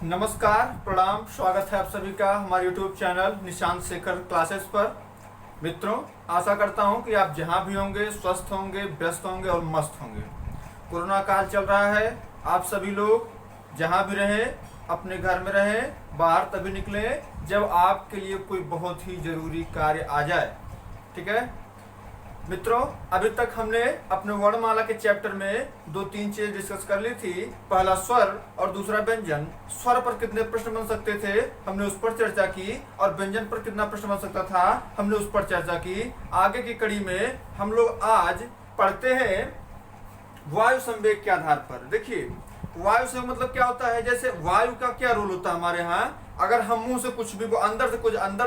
नमस्कार, प्रणाम, स्वागत है आप सभी का हमारे YouTube channel Nishant Shekhar classes पर। मित्रों, आशा करता हूं कि आप जहां भी होंगे स्वस्थ होंगे, व्यस्त होंगे और मस्त होंगे। कोरोना काल चल रहा है, आप सभी लोग जहां भी रहें अपने घर में रहें, बाहर तभी निकलें जब आपके लिए कोई बहुत ही जरूरी कार्य आ जाए। ठीक है मित्रों, अभी तक हमने अपने वर्णमाला के चैप्टर में 2-3 चीजें डिस्कस कर ली थी। पहला स्वर और दूसरा व्यंजन। स्वर पर कितने प्रश्न बन सकते थे हमने उस पर चर्चा की, और व्यंजन पर कितना प्रश्न बन सकता था हमने उस पर चर्चा की। आगे की कड़ी में हम लोग आज पढ़ते हैं वायु संवेग के आधार पर। देखिए, वायु से मतलब क्या होता है, जैसे वायु का क्या रोल होता है हमारे यहाँ। अगर हम मुंह से कुछ भी अंदर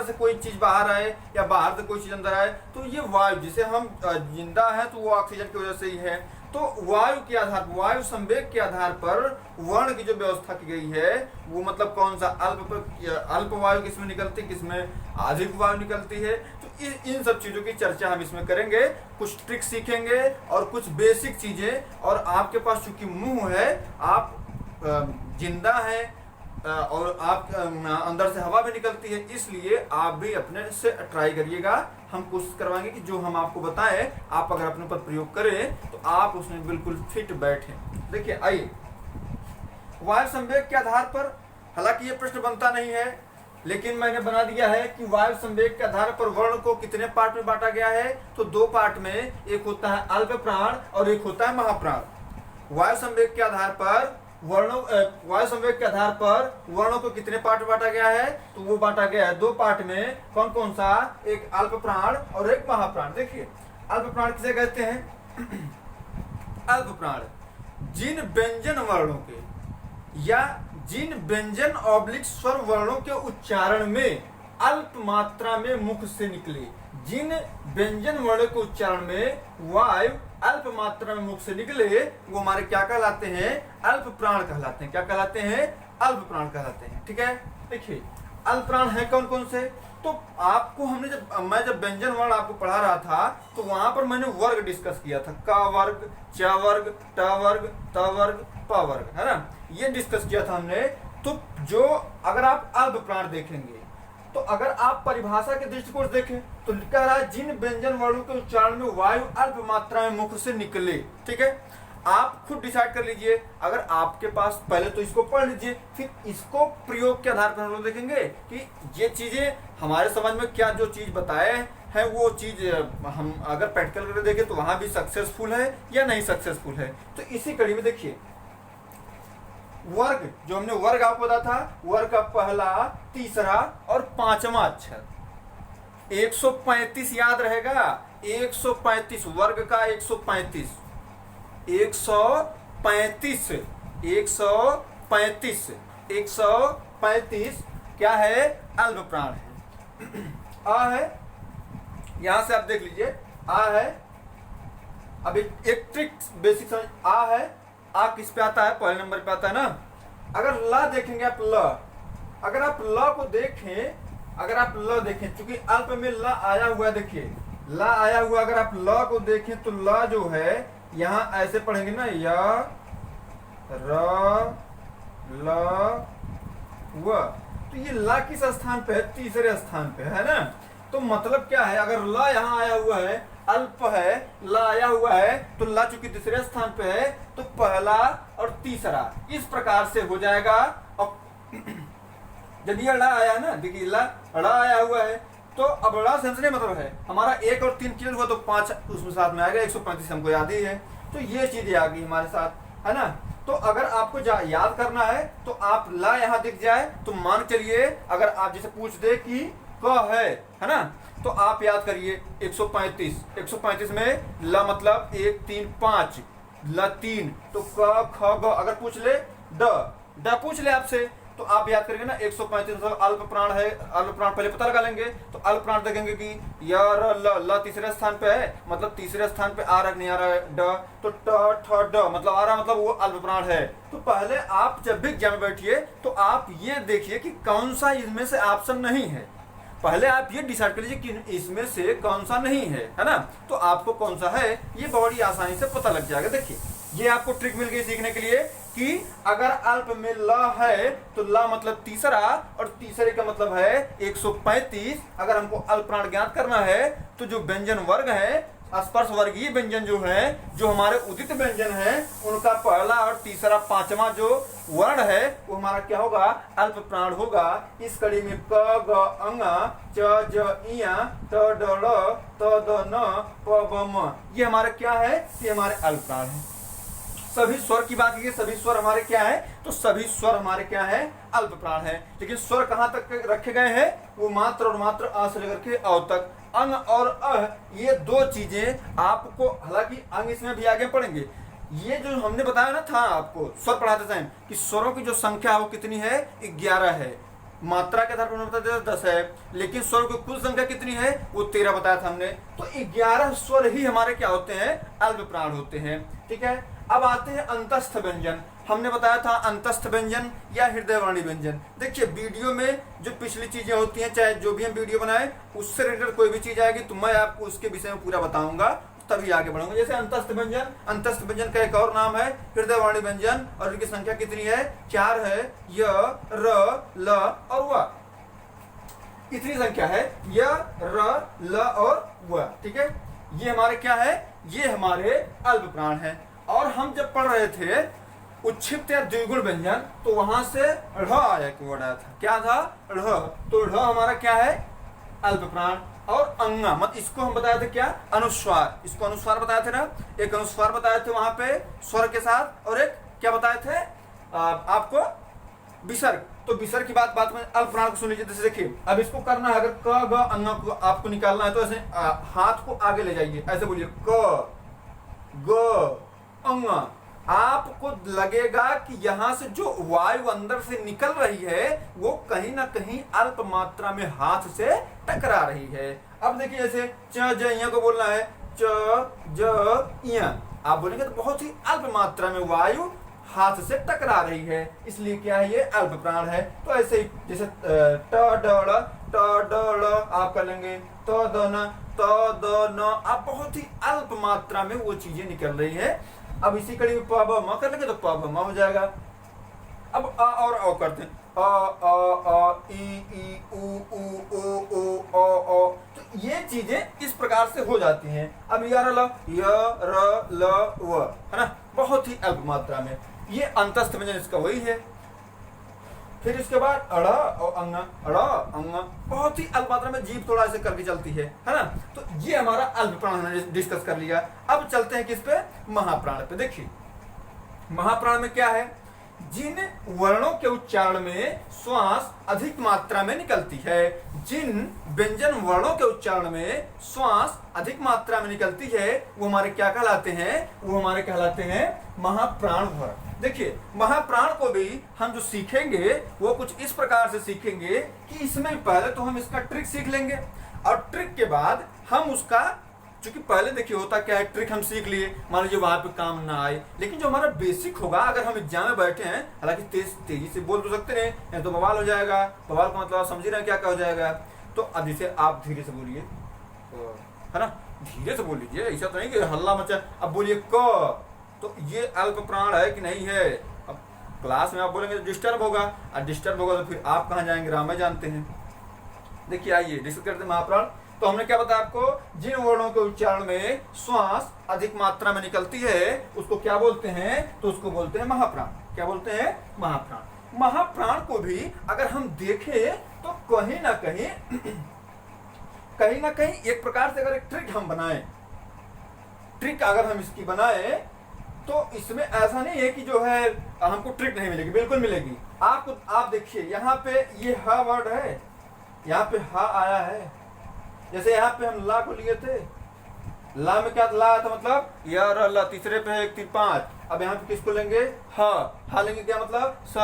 से कोई चीज बाहर आए या बाहर से कोई चीज अंदर आए तो ये वायु, जिसे हम जिंदा है तो वो ऑक्सीजन की वजह से ही है। तो वायु के आधार पर, वायु संवेग के आधार पर वर्ण की जो व्यवस्था की गई है वो मतलब कौन सा अल्प वायु किसमें निकलती है, किसमें अधिक वायु निकलती है। तो इन सब चीजों की चर्चा हम इसमें करेंगे, कुछ ट्रिक सीखेंगे और कुछ बेसिक चीजें। और आपके पास चूंकि मुंह है, आप जिंदा है और आप अंदर से हवा भी निकलती है, इसलिए आप भी अपने से ट्राई करिएगा। हम कोशिश करवाएंगे कि जो हम आपको बताएं आप अगर अपने ऊपर प्रयोग करें तो आप उसमें बिल्कुल फिट बैठे। देखिए, आइए, वायु संवेग के आधार पर, हालांकि ये प्रश्न बनता नहीं है लेकिन मैंने बना दिया है कि वायु संवेग के आधार पर वर्ण को कितने पार्ट में बांटा गया है। तो 2 पार्ट में, एक होता है अल्प प्राण और एक होता है महाप्राण। वायु संवेग के आधार पर वायु संवेग के आधार पर वर्णों को कितने पार्ट में बांटा गया है, तो वो बांटा गया है 2 पार्ट में। कौन कौन सा? एक अल्प प्राण और एक महाप्राण। देखिए, अल्प प्राण किसे कहते हैं? अल्प प्राण जिन व्यंजन वर्णों के या जिन व्यंजन ऑब्लिक स्वर वर्णों के उच्चारण में अल्प मात्रा में मुख से निकले, जिन व्यंजन वर्णों के उच्चारण में वायु अल्प मात्रा में मुख से निकले, वो हमारे क्या कहलाते हैं? अल्प प्राण कहलाते हैं। क्या कहलाते हैं? अल्प प्राण कहलाते हैं। ठीक है, देखिए, अल्प प्राण है कौन कौन से? तो आपको मैं जब व्यंजन वर्ण आपको पढ़ा रहा था तो वहां पर मैंने वर्ग डिस्कस किया था। क वर्ग, च वर्ग, ट वर्ग, त वर्ग, प वर्ग, है ना, ये डिस्कस किया था हमने। तो जो अगर आप अल्प प्राण देखेंगे तो अगर आप परिभाषा के दृष्टिकोण से देखें तो कह रहा है जिन व्यंजन वर्णों के उच्चारण में वायु अल्प मात्रा में मुख से निकले। ठीक है, आप खुद डिसाइड कर लीजिए। अगर आपके पास, पहले तो इसको पढ़ लीजिए, फिर इसको प्रयोग के आधार पर हम लोग देखेंगे कि ये चीजें हमारे समझ में क्या जो चीज बताए हैं वो चीज हम अगर प्रैक्टिकल करके देखें तो वहां भी सक्सेसफुल है या नहीं सक्सेसफुल है। तो इसी कड़ी में देखिए, वर्ग, जो हमने वर्ग आपको बताया था, वर्ग का पहला, तीसरा और 5वां अक्षर 135 याद रहेगा। 135 वर्ग का 135 क्या है? अल्प प्राण है। आ है, यहां से आप देख लीजिए, आ है। अब एक ट्रिक बेसिक समझ, आ है, आ किस पे आता है? पहले नंबर पे आता है ना। अगर ला देखेंगे आप, ल, अगर आप ल को देखें, अगर आप ल देखें, चूंकि अल्प में ल आया हुआ है, देखिए ला आया हुआ, अगर आप ल को देखें तो ल जो है यहाँ ऐसे पढ़ेंगे ना, य र ल व, तो ये ला किस स्थान पे है? तीसरे स्थान पे है ना। तो मतलब क्या है, अगर ल यहाँ आया हुआ है, अल्प है, ला आया हुआ है, तो ला चूंकि तीसरे स्थान पे है तो पहला और तीसरा इस प्रकार से हो जाएगा। और जब ये ला आया ना, देखिए ला आया हुआ है, तो अब ला से नहीं मतलब है हमारा 1 और 3 क्लियर हुआ तो 5 उसमें साथ में आएगा। 135 हमको याद ही है, तो ये चीजें आ गई हमारे साथ, है ना। तो अगर आपको याद करना है तो आप ला यहाँ दिख जाए तो मान चलिए, अगर आप जैसे पूछ दे कि क है ना, तो आप याद करिए 135 में ल मतलब 1 3 5, ल 3, तो क ख ग। अगर पूछ ले ड पूछ ले आपसे तो आप याद करेंगे ना 135 मतलब अल्प प्राण है। अल्प प्राण पहले पता लगा लेंगे, तो अल्प प्राण देखेंगे कि यार ल तीसरे स्थान पे है, मतलब तीसरे स्थान पे आ रहा नहीं आ रहा है ड, तो ट ठ ड मतलब आ रहा, मतलब वो अल्प प्राण है। तो पहले आप जब भी एग्जाम में बैठिए तो आप ये देखिए कि कौन सा इनमें से ऑप्शन नहीं है। पहले आप ये डिसाइड कर लीजिए कि इसमें से कौन सा नहीं है ना। तो आपको कौन सा है ये बड़ी आसानी से पता लग जाएगा। देखिए, ये आपको ट्रिक मिल गई सीखने के लिए कि अगर अल्प में ल है तो ल मतलब तीसरा, और तीसरे का मतलब है 135। अगर हमको अल्प प्राण ज्ञात करना है तो जो व्यंजन वर्ग है, स्पर्श वर्गीय व्यंजन जो है, जो हमारे उदित व्यंजन है, उनका पहला और तीसरा पांचवा जो वर्ण है वो हमारा क्या होगा, अल्प प्राण होगा। इस कड़ी में क ग अंग च ज इया त ड ळ त द न प ब म, ये हमारे क्या है, ये हमारे अल्प प्राण है। सभी स्वर की बात की, सभी स्वर हमारे क्या है, तो सभी स्वर हमारे क्या है, अल्प प्राण है। लेकिन स्वर कहाँ तक रखे गए हैं, वो मात्र और मात्र अ से लेकर के अ तक। अंग और अ ये दो चीजें आपको, हालांकि अंग इसमें भी आगे पढ़ेंगे, ये जो हमने बताया ना था आपको स्वर पढ़ाते टाइम कि स्वरों की जो संख्या है वो कितनी है, 11 है। मात्रा के आधार पर बताते 10 है, लेकिन स्वर की कुल संख्या कितनी है, वो 13 बताया था हमने। तो 11 स्वर ही हमारे क्या होते हैं, अल्प प्राण होते हैं। ठीक है, अब आते हैं अंतस्थ व्यंजन। हमने बताया था अंतस्थ व्यंजन या हृदयवर्णी व्यंजन। देखिए वीडियो में जो पिछली चीजें होती हैं, चाहे जो भी हम वीडियो बनाए उससे रिलेटेड कोई भी चीज आएगी तो मैं आपको उसके विषय में पूरा बताऊंगा, तभी आगे बढ़ूंगा। जैसे अंतस्थ व्यंजन, अंतस्थ व्यंजन का एक और नाम है हृदयवर्णी व्यंजन, और इनकी संख्या कितनी है, 4 है। य र ल और व, इतनी संख्या है, य र ल और व। ठीक है, ये हमारे क्या है, ये हमारे अल्प प्राण है। और हम जब पढ़ रहे थे उच्छिप्त या द्विगुण व्यंजन, तो वहां से ढ़ आया कि वर्ड आया था, क्या था, ढ़। तो ढ़ हमारा क्या है, अल्प प्राण। और अंगा मत, इसको हम बताए थे क्या, अनुस्वार, इसको अनुस्वार बताए थे ना, एक अनुस्वार बताए थे वहां पे स्वर के साथ, और एक क्या बताए थे आपको, विसर्ग। तो विसर्ग की बात में अल्प प्राण को सुन लीजिए। जैसे देखिए अब इसको करना है, अगर क ग अंगा को आपको निकालना है तो ऐसे हाथ को आगे ले जाइए, ऐसे बोलिए क ग अंग। आपको लगेगा कि यहां से जो वायु अंदर से निकल रही है वो कहीं ना कहीं अल्प मात्रा में हाथ से टकरा रही है। अब देखिए जैसे च ज इया को बोलना है, च ज इया, आप बोलेंगे तो बहुत ही अल्प मात्रा में वायु हाथ से टकरा रही है, इसलिए क्या है, ये अल्प प्राण है। तो ऐसे ही जैसे ट ड ड़ आप कर लेंगे, त द न, आप बहुत ही अल्प मात्रा में वो चीजें निकल रही है। अब इसी कड़ी में प ब म कर लेंगे तो प ब म हो जाएगा। अब अ और औ करते हैं, अ ई उ ओ। तो ये चीजें इस प्रकार से हो जाती हैं। अब य र ल व, है ना, बहुत ही अल्प मात्रा में। ये अंतस्थ व्यंजन इसका वही है। फिर इसके बाद अड़ और अंग, अड़ अंग, बहुत ही अल्प मात्रा में जीभ थोड़ा ऐसे करके चलती है ना। तो ये हमारा अल्प प्राण हमने डिस्कस कर लिया। अब चलते हैं किस पे, महाप्राण पे। देखिए महाप्राण में क्या है, जिन वर्णों के उच्चारण में श्वास अधिक मात्रा में निकलती है, जिन व्यंजन वर्णों के उच्चारण में श्वास अधिक मात्रा में निकलती है, वो हमारे क्या कहलाते हैं, वो हमारे कहलाते हैं महाप्राण वर्ण। देखिए महाप्राण को भी हम जो सीखेंगे वो कुछ इस प्रकार से सीखेंगे कि इसमें पहले तो हम इसका ट्रिक सीख लेंगे, और ट्रिक के बाद हम उसका, क्योंकि पहले देखिए होता क्या है, ट्रिक हम सीख लिए, मान लीजिए वहां पे काम ना आए, लेकिन जो हमारा बेसिक होगा, अगर हम एग्जाम में बैठे हैं, हालांकि तेजी से बोल तो सकते नहीं, नहीं तो बवाल हो जाएगा। बवाल का मतलब समझ रहे हैं क्या हो जाएगा। तो अब जैसे आप धीरे से बोलिए, है ना, धीरे से बोल लीजिए, ऐसा तो नहीं कि हल्ला मचा। अब बोलिए क, तो ये अल्प प्राण है कि नहीं है। अब क्लास में आप बोलेंगे तो डिस्टर्ब होगा, और डिस्टर्ब होगा तो फिर आप कहाँ जाएंगे, राम जानते हैं। देखिए आइए डिस्कस करते हैं महाप्राण। तो हमने क्या बताया आपको, जिन वर्णों के उच्चारण में श्वास अधिक मात्रा में निकलती है उसको क्या बोलते हैं, तो उसको बोलते हैं महाप्राण। क्या बोलते हैं, महाप्राण। महाप्राण को भी अगर हम देखें तो कहीं ना कहीं एक प्रकार से अगर एक ट्रिक हम बनाए, ट्रिक अगर हम इसकी बनाए तो इसमें ऐसा नहीं है कि जो है हमको ट्रिक नहीं मिलेगी, बिल्कुल मिलेगी आपको। आप देखिए यहाँ पे ये ह वर्ड है, यहाँ पे ह आया है। जैसे यहाँ पे हम ला को लिए थे, ला में क्या ला था, मतलब य र ल, तीसरे पे है 1 3 5। अब यहाँ पे किसको लेंगे, ह लेंगे, क्या मतलब स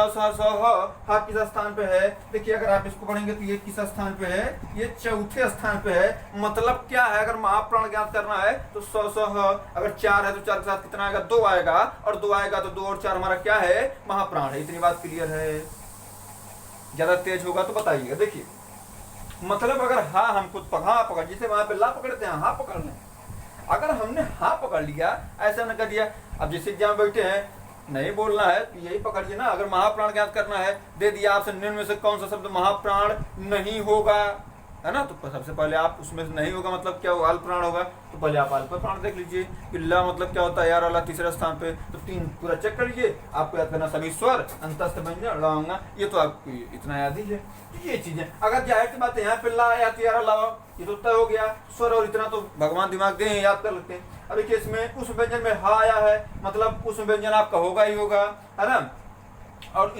ह किस स्थान पे है। देखिए अगर आप इसको पढ़ेंगे तो ये किस स्थान पे है, ये चौथे स्थान पे है। मतलब क्या है, अगर महाप्राण ज्ञात करना है तो स ह, अगर 4 है तो 4 के साथ कितना आएगा, 2 आएगा, और 2 आएगा तो 2 और 4 हमारा क्या है, महाप्राण है। इतनी बात क्लियर है, ज्यादा तेज होगा तो बताइएगा। देखिए मतलब अगर हाँ हम खुद पकड़, जैसे वहां पे ला पकड़ते हैं, हाँ पकड़ लें। अगर हमने हाँ पकड़ लिया, ऐसा न कर दिया। अब जैसे एग्जाम बैठे हैं, नहीं बोलना है तो यही पकड़िए ना। अगर महाप्राण ज्ञात करना है, दे दिया आपसे निम्न में से कौन सा शब्द महाप्राण नहीं होगा, है ना, तो सबसे पहले आप उसमें से नहीं होगा मतलब क्या होगा, अल्प प्राण होगा, तो पहले आप अल्प प्राण देख लीजिए कि ला मतलब क्या होता है यार, अल्लाह तीसरे स्थान पे, तो 3 पूरा चेक कर लीजिए। आपको याद करना सभी स्वर, अंतस्थ व्यंजन, लाऊंगा, ये तो आपको इतना याद ही है। तो ये चीजें अगर जाहिर सी बात है यहाँ पे ला या तियारा ला, ये तो तय हो गया। स्वर और इतना तो भगवान दिमाग दे याद कर लेते हैं। अब देखिए इसमें उस व्यंजन में हा आया है, मतलब उस व्यंजन आपका होगा ही होगा, है ना। और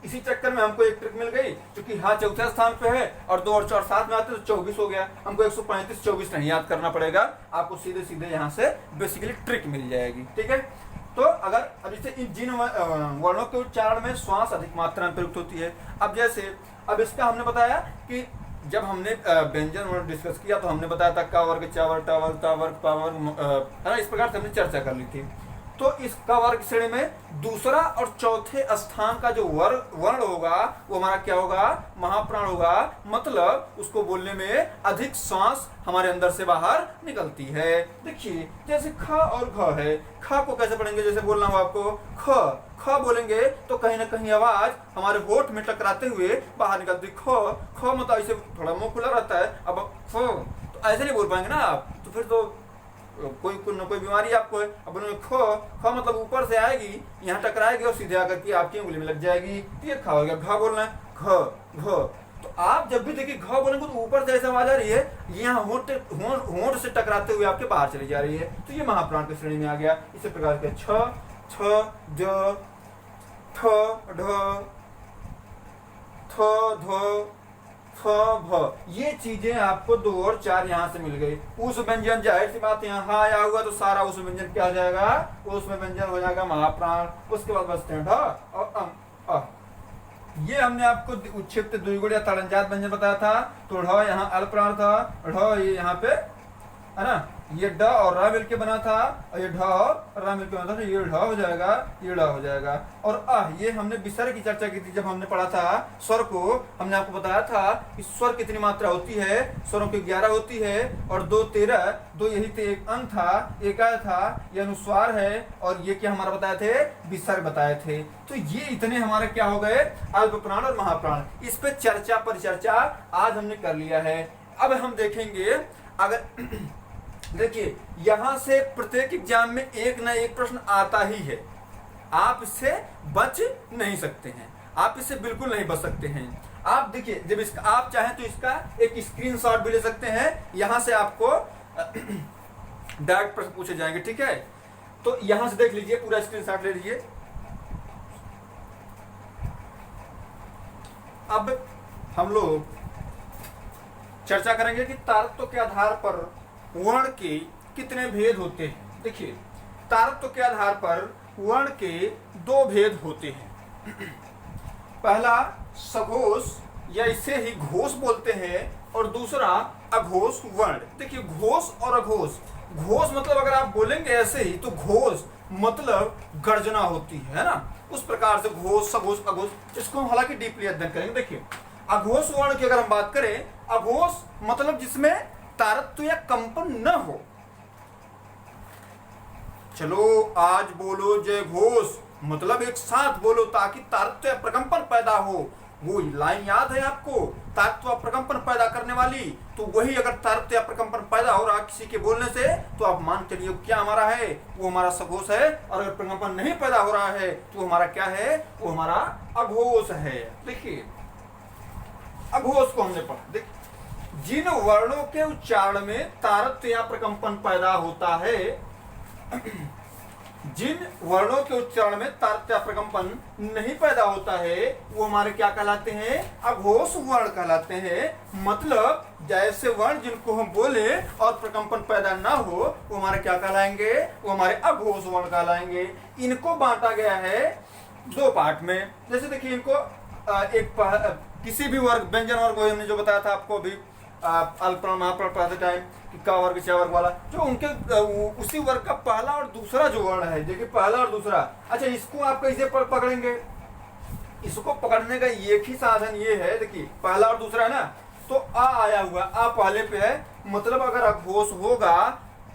इसी चक्कर में हमको एक ट्रिक मिल गई, क्योंकि हाँ चौथे स्थान पे है और 2 और 4 साथ में आते तो 24 हो गया। हमको 135 24 नहीं याद करना पड़ेगा, आपको सीधे सीधे यहाँ से बेसिकली ट्रिक मिल जाएगी, ठीक है। तो अगर अब जैसे इन जिन वर्णों के उच्चारण में श्वास अधिक मात्रा में प्रयुक्त होती है। अब जैसे अब इसका हमने बताया कि जब हमने व्यंजन वर्ण डिस्कस किया तो हमने बताया था का वर्ग, चा वर्ग, टा वर्ग, ता वर्ग, पा वर्ग, है ना, इस प्रकार से हमने चर्चा कर ली थी। तो इस का वर्ग श्रेणी में दूसरा और चौथे स्थान का जो वर्ण होगा वो हमारा क्या होगा, महाप्राण होगा। मतलब उसको बोलने में अधिक श्वास हमारे अंदर से बाहर निकलती है। देखिए जैसे ख और घ है, ख को कैसे पढ़ेंगे, जैसे बोलना हो आपको ख, ख बोलेंगे तो कहीं ना कहीं आवाज हमारे होठ में टकराते हुए बाहर निकलती। ख मतलब ऐसे थोड़ा मुंह खुला रहता है। अब तो ऐसे नहीं बोल पाएंगे ना आप, तो फिर तो कोई कोई बीमारी आपको है। अब बोलोगे ख मतलब ऊपर से आएगी, यहाँ टकराएगी और सीधे आकर के आपकी उंगली में लग जाएगी, तो ये खा हो गया। घ बोलना है, घ। तो आप जब भी देखिए घ बोलेंगे तो ऊपर से ऐसा आवाज आ रही है, यहाँ होंठ से टकराते हुए आपके बाहर चली जा रही है, तो ये महाप्राण की श्रेणी में आ गया। इसी प्रकार के छ, ज, ठ, ढ, थ, ध, फ, भ, ये चीजें आपको 2 और 4 यहाँ से मिल गई। उस व्यंजन जाहिर सी बात यहाँ हा आया हुआ तो सारा उस व्यंजन क्या हो जाएगा, उसमें व्यंजन हो जाएगा महाप्राण। उसके बाद बचते हैं ढ और अ। ये हमने आपको उच्छिप्त द्विगुण या तड़ंजात व्यंजन बताया था। तो ढ यहाँ अल्प प्राण था, ढ ये यहाँ पे, है ना, ये ड और र मिलके बना था, और ये ढ और र मिलके बना था, तो ये ढ हो जाएगा, ये ढ हो जाएगा। और ये हमने विसर्ग की चर्चा की थी जब हमने पढ़ा था स्वर को। हमने आपको बताया था कि स्वर कितनी मात्रा होती है, स्वरों की 11 होती है और 2 13, 2 यही थे, एक अंग था, एक आय था, ये अनुस्वार है, और ये क्या हमारा बताए थे, विसर्ग बताए थे। तो ये इतने हमारे क्या हो गए, अल्प प्राण और महाप्राण। इस पे चर्चा परिचर्चा आज हमने कर लिया है। अब हम देखेंगे, अगर देखिए यहां से प्रत्येक एग्जाम में एक ना एक प्रश्न आता ही है, आप इससे बच नहीं सकते हैं, आप इससे बिल्कुल नहीं बच सकते हैं। आप देखिए जब इसका आप चाहें तो इसका एक स्क्रीनशॉट भी ले सकते हैं, यहां से आपको डायरेक्ट प्रश्न पूछे जाएंगे, ठीक है। तो यहां से देख लीजिए, पूरा स्क्रीनशॉट ले लीजिए। अब हम लोग चर्चा करेंगे कि तारत्व के आधार पर वर्ण के कितने भेद होते हैं। देखिए तारत्व के आधार पर वर्ण के 2 भेद होते हैं। पहला सघोष या इसे ही घोष बोलते हैं, और दूसरा अघोष वर्ण। देखिए घोष और अघोष, घोष मतलब अगर आप बोलेंगे ऐसे ही तो घोष मतलब गर्जना होती है ना, उस प्रकार से घोष, सघोष, अघोष, इसको हम हालांकि डीपली अध्ययन करेंगे। देखिए अघोष वर्ण की अगर हम बात करें, अघोष मतलब जिसमें तारत्व या कंपन न हो। चलो आज बोलो जय घोष, मतलब एक साथ बोलो ताकि तारत्व या प्रकंपन पैदा हो। वो लाइन याद है आपको, तारत्व प्रकंपन पैदा करने वाली, तो वही अगर तारत्व या प्रकंपन पैदा हो रहा किसी के बोलने से, तो आप मान चलिए क्या हमारा है, वो हमारा सघोष है। और अगर प्रकंपन नहीं पैदा हो रहा है तो हमारा क्या है, वो हमारा अघोष है। देखिए अघोष को हमने पढ़ा। देखिए जिन वर्णों के उच्चारण में तारत्व या प्रकंपन पैदा होता है, जिन वर्णों के उच्चारण में तारत्व या प्रकंपन नहीं पैदा होता है, वो हमारे क्या कहलाते हैं, अघोष वर्ण कहलाते हैं। मतलब जैसे वर्ण जिनको हम बोले और प्रकंपन पैदा ना हो, वो हमारे क्या कहलाएंगे, वो हमारे अघोष वर्ण कहलाएंगे। इनको बांटा गया है 2 पार्ट में। जैसे देखिए इनको किसी भी वर्ग, व्यंजन वर्ग हमने जो बताया था आपको अभी अल्पप्राण महाप्राण पढ़ाते टाइम, का वर्ग चा वर्ग वाला, जो उनके उसी वर्ग का पहला और दूसरा जो वर्ण है, देखिए पहला और दूसरा। अच्छा इसको आप कैसे पकड़ेंगे, इसको पकड़ने का एक ही साधन ये है, देखिए पहला और दूसरा है ना, तो आ आया हुआ, आ पहले पे है, मतलब अगर अघोष होगा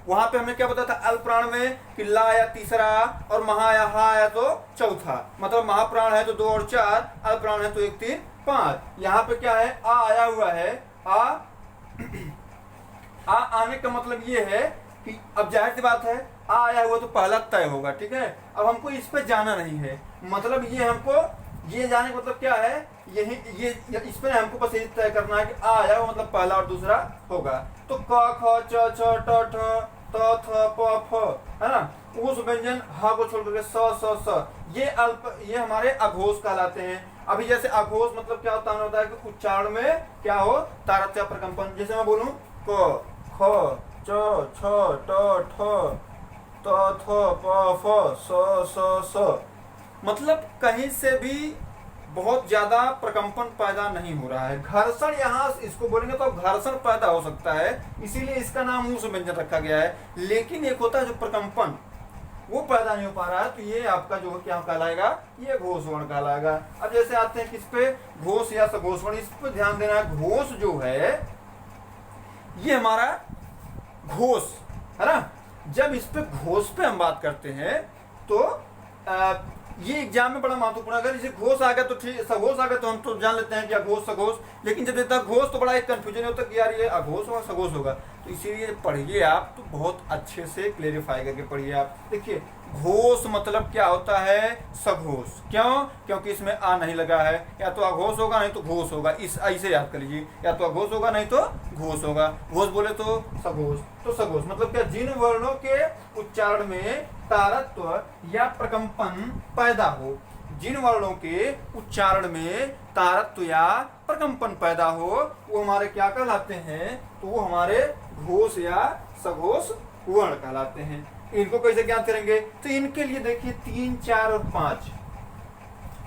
वहां पे हमने क्या बताया था अल्प प्राण में कि ला या तीसरा और महा या हा या तो चौथा, मतलब महाप्राण है तो 2 और 4, अल्प प्राण है तो 1 3 5। यहाँ पे क्या है आ आया हुआ है, आ आने का मतलब ये है कि अब जाहिर सी बात है आ आया हुआ तो पहला तय होगा, ठीक है। अब हमको इस पे जाना नहीं है, मतलब ये हमको ये जाने का मतलब क्या है, यही ये इस पे हमको बस ये तय करना है कि आ आया हुआ मतलब पहला और दूसरा होगा। तो क ख च छ ट ठ त थ प फ, है ना, उस व्यंजन ह को छोड़ करके स ये अल्प, ये हमारे अघोष कहलाते हैं। अभी जैसे अघोष मतलब क्या होता है कि उच्चारण में क्या हो, तारतम्य या प्रकंपन। जैसे मैं बोलूं क ख च छ ट ठ त थ प फ स, मतलब कहीं से भी बहुत ज्यादा प्रकंपन पैदा नहीं हो रहा है। घर्षण यहाँ इसको बोलेंगे तो घर्षण पैदा हो सकता है, इसीलिए इसका नाम मुंह से व्यंजन रखा गया है। लेकिन एक होता है जो प्रकंपन, वो पैदा नहीं हो पा रहा है, तो ये आपका जो क्या कहलाएगा, ये घोष वर्ण कहलाएगा। अब जैसे आते हैं किस पे, घोष या सघोष वर्ण, इस पे ध्यान देना है। घोष जो है ये हमारा घोष है ना। जब इस पे घोष पे हम बात करते हैं तो ये एग्जाम में बड़ा महत्वपूर्ण, अगर इसे घोष आ गया तो ठीक, सघोष आ गया तो हम तो जान लेते हैं कि अघोष सघोष, लेकिन जब देता घोष तो बड़ा एक कंफ्यूजन होता है कि यार ये अघोष होगा सघोष होगा। तो इसीलिए पढ़िए आप तो बहुत अच्छे से क्लेरिफाई करके पढ़िए आप। देखिए घोष मतलब क्या होता है, सघोष। क्यों? क्योंकि इसमें आ नहीं लगा है, या तो अघोष होगा नहीं तो घोष होगा, इस ऐसे याद कर लीजिए, या तो अघोष होगा नहीं तो घोष होगा। घोष बोले तो सघोष, तो सघोष मतलब क्या, जिन वर्णों के उच्चारण में तारत्व या प्रकंपन पैदा हो, जिन वर्णों के उच्चारण में तारत्व या प्रकंपन पैदा हो, वो हमारे क्या कहलाते हैं, तो वो हमारे घोष या सघोष वर्ण कहलाते हैं। इनको कैसे ज्ञात करेंगे, तो इनके लिए देखिए 3 4 और 5,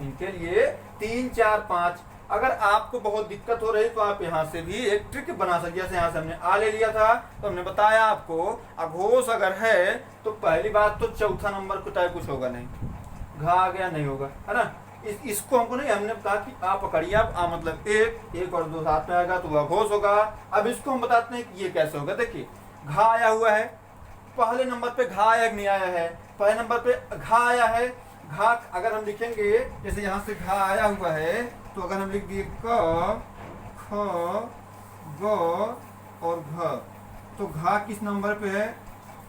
इनके लिए 3 4 5। अगर आपको बहुत दिक्कत हो रही तो आप यहाँ से भी एक ट्रिक बना सकते। जैसे यहाँ से हमने आ ले लिया था तो हमने बताया आपको अघोष अगर है तो पहली बात तो चौथा नंबर को चाहे कुछ होगा नहीं, घा आ गया नहीं होगा, है ना। इसको हमको नहीं, हमने कहा कि आप पकड़िए, आप आ मतलब एक और 2 साथ में आएगा तो वह अघोष होगा। अब इसको हम बताते हैं कि ये कैसे होगा। देखिए घा आया हुआ है, पहले नंबर पे घा आया नहीं आया है, पहले नंबर पे घा आया है। घा अगर हम लिखेंगे, जैसे यहाँ से घा आया हुआ है तो अगर हम लिख दिए क ख ग और घ, तो घा किस नंबर पे है,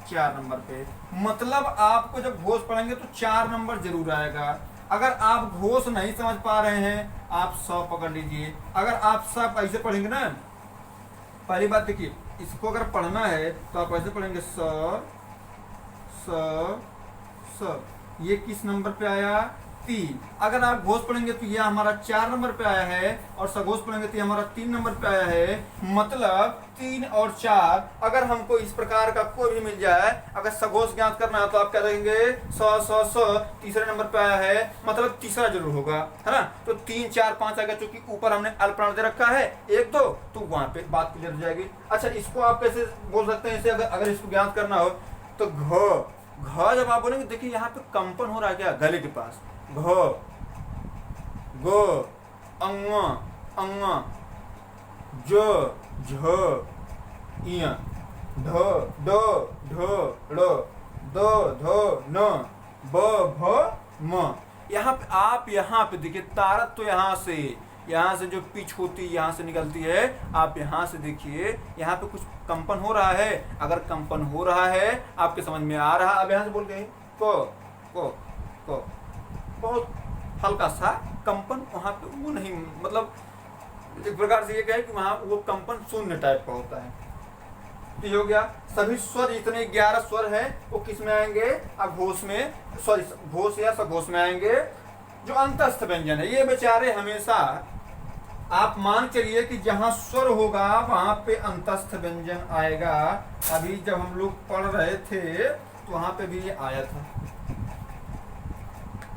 4 नंबर पे। मतलब आपको जब घोष पढ़ेंगे तो 4 नंबर जरूर आएगा। अगर आप घोष नहीं समझ पा रहे हैं आप स पकड़ लीजिए। अगर आप सब ऐसे पढ़ेंगे ना, पहली बात देखिए, इसको अगर पढ़ना है तो आप ऐसे पढ़ेंगे स स स, ये किस नंबर पे आया, 3। अगर आप घोष पढ़ेंगे तो ये हमारा 4 नंबर पे आया है, और सघोष पढ़ेंगे तो ये हमारा 3 नंबर पे आया है। मतलब 3 और 4 अगर हमको इस प्रकार का कोई भी मिल जाए, अगर सघोष ज्ञात करना है तो आप क्या देंगे, स तीसरे नंबर पे आया है, मतलब तीसरा जरूर होगा, है ना। तो 3 4 5 आएगा, क्योंकि ऊपर हमने अल्प प्राण दे रखा है 1 2, तो वहां पे बात क्लियर हो जाएगी। अच्छा इसको आप कैसे बोल सकते हैं, इसे अगर इसको ज्ञात करना हो तो घ जब आप बोलेंगे, देखिए यहाँ पे कंपन हो रहा है क्या, गले के पास, घ ग अंग अंग ज झ इय ढ ड ढ ड़ द ध न ब भ म। यहाँ पे आप यहाँ पे देखिए तारत, तो यहाँ से जो पिच होती है यहाँ से निकलती है, आप यहाँ से देखिए यहाँ पे कुछ कंपन हो रहा है। अगर कंपन हो रहा है आपके समझ में आ रहा है, अब यहाँ से बोल गए को बहुत हल्का सा कंपन, वहाँ पे वो नहीं, मतलब एक प्रकार से ये कहे कि वहाँ वो कंपन शून्य टाइप का होता है। तो हो गया, सभी स्वर जितने 11 स्वर हैं वो किस में आएंगे, अघोष में, सॉरी घोष या सघोष में आएंगे। जो अंतस्थ व्यंजन है ये बेचारे हमेशा आप मान चलिए कि जहां स्वर होगा वहां पे अंतस्थ व्यंजन आएगा। अभी जब हम लोग पढ़ रहे थे तो वहां पे भी ये आया था।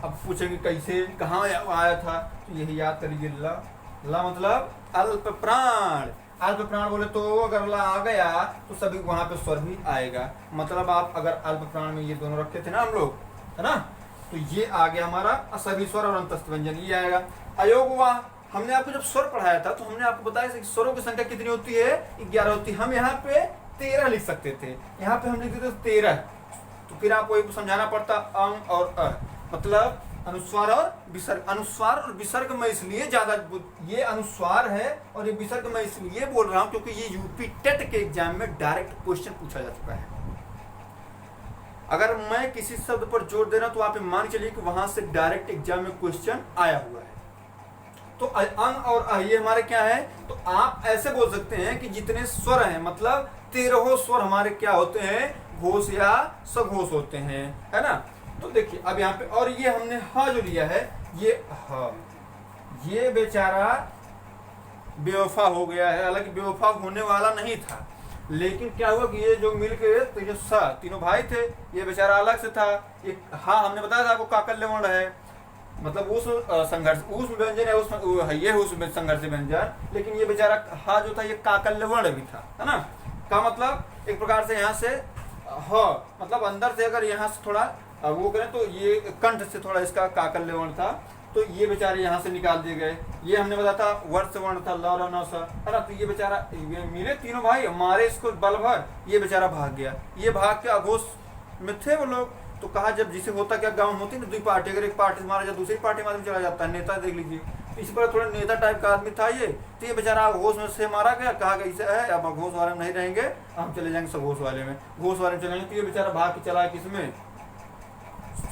अब पूछेंगे कैसे, कहाँ आया था, तो यही याद करिए, ला मतलब अल्प प्राण। अल्प प्राण बोले तो अगर ला आ गया तो सभी वहां पे स्वर भी आएगा। मतलब आप अगर अल्प प्राण में ये दोनों रखे थे ना हम लोग, है ना, तो ये आ गया हमारा सभी स्वर और अंतस्थ व्यंजन, ये आएगा। अयोग हुआ, हमने आपको जब स्वर पढ़ाया था तो हमने आपको बताया कि स्वरों की संख्या कितनी होती है, 11 होती है। हम यहाँ पे 13 लिख सकते थे, यहाँ पे हम लिख देते 13, तो फिर आपको एक समझाना पड़ता अंग और अ, मतलब अनुस्वार और विसर्ग। अनुस्वार और विसर्ग मैं इसलिए ज्यादा, ये अनुस्वार है और ये विसर्ग मैं इसलिए बोल रहा हूं क्योंकि ये यूपी टेट के एग्जाम में डायरेक्ट क्वेश्चन पूछा जा चुका है। अगर मैं किसी शब्द पर जोर दे रहा हूं तो आप मान चलिए कि वहां से डायरेक्ट एग्जाम में क्वेश्चन आया हुआ है। तो अंग और अ ये हमारे क्या है, तो आप ऐसे बोल सकते हैं कि जितने स्वर हैं, मतलब 13 स्वर हमारे क्या होते हैं, घोष या सघोष होते हैं, है ना। तो देखिए अब यहाँ पे, और ये हमने ह जो लिया है, ये ह, ये बेचारा बेवफा हो गया है, हालांकि बेवफा होने वाला नहीं था, लेकिन क्या हुआ कि ये जो मिल के तो जो स, तीनों भाई थे, ये बेचारा अलग से था। एक हा हमने बताया था आपको काकल्य वर्ण है, मतलब उस संघर्ष, उस व्यंजन है, उस ये उस संघर्ष व्यंजन, लेकिन ये बेचारा हा जो था ये काकल्य वर्ण भी था, है ना। का मतलब एक प्रकार से यहाँ से ह, मतलब अंदर से अगर यहाँ से थोड़ा वो करें तो ये कंठ से थोड़ा इसका काकल्य वर्ण था, तो ये बेचारे यहाँ से निकाल दिए गए। ये हमने बताया था वर्ष वर्ण था ल र न स, है ना। तो ये बेचारा, ये मिले तीनों भाई, मारे इसको बल भर, ये बेचारा भाग गया। ये भाग के अघोष में थे वो लोग, तो कहा जब जिसे होता क्या, गाँव होती ना दुई पार्टी, अगर एक पार्टी मारा जाए दूसरी पार्टी में आदमी चला जाता है, नेता देख लीजिए, इसी पर थोड़ा नेता टाइप का आदमी था ये। तो ये बेचारा अघोष में से मारा गया, कहा गया इसे है अब अघोष वाले में नहीं रहेंगे, हम चले जाएंगे सघोष वाले में, घोष वाले में चलेंगे। तो ये बेचारा भाग के चला है किसमें,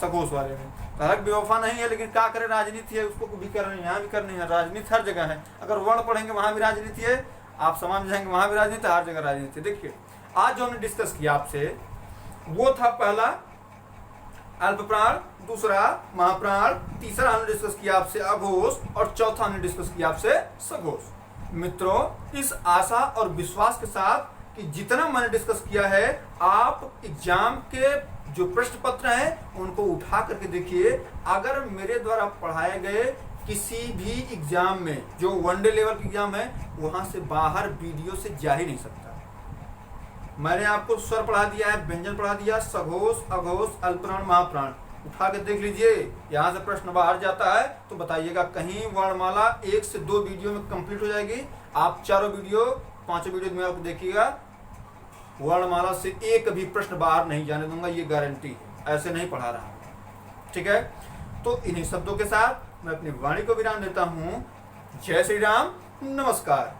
सघोष वाले में। हालांकि बेवफा नहीं है, लेकिन क्या करे, राजनीति है, उसको भी करनी है, यहाँ भी करनी है, राजनीति हर जगह है। अगर वर्ण पढ़ेंगे वहां भी राजनीति है, आप समाज में जाएंगे वहां भी राजनीति, हर जगह राजनीति। देखिए आज जो हमने डिस्कस किया आपसे वो था पहला अल्प प्राण, दूसरा महाप्राण, तीसरा हमने डिस्कस किया आपसे अघोष, और चौथा हमने डिस्कस किया आपसे सघोष। मित्रों इस आशा और विश्वास के साथ कि जितना मैंने डिस्कस किया है, आप एग्जाम के जो प्रश्न पत्र हैं उनको उठा करके देखिए। अगर मेरे द्वारा पढ़ाए गए किसी भी एग्जाम में, जो वनडे लेवल की एग्जाम है, वहां से बाहर वीडियो से जा ही नहीं सकता। मैंने आपको स्वर पढ़ा दिया है, व्यंजन पढ़ा दिया, सघोष, अघोष, अल्पप्राण, महाप्राण, उठा के देख लीजिए। यहाँ से प्रश्न बाहर जाता है तो बताइएगा, कहीं वर्णमाला 1 से 2 वीडियो में कंप्लीट हो जाएगी। आप चारों वीडियो, 5 वीडियो में आप देखिएगा, वर्णमाला से एक भी प्रश्न बाहर नहीं जाने दूंगा, ये गारंटी है, ऐसे नहीं पढ़ा रहा हूं। ठीक है, तो इन्हीं शब्दों के साथ मैं अपनी वाणी को विराम देता हूं। जय श्री राम, नमस्कार।